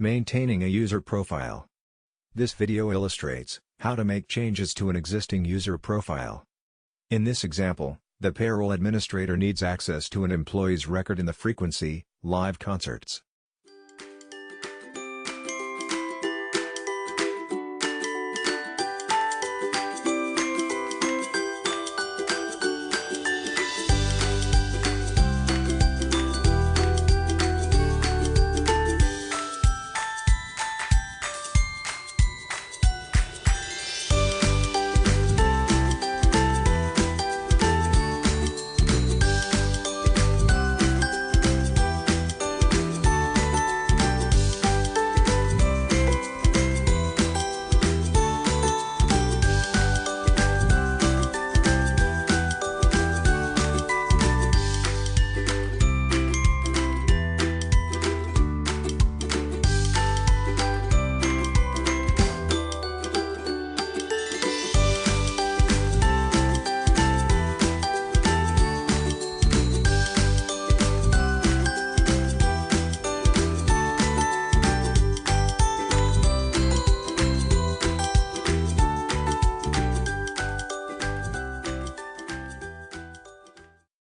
Maintaining a user profile. This video illustrates how to make changes to an existing user profile. In this example, the payroll administrator needs access to an employee's record in the frequency, live concerts.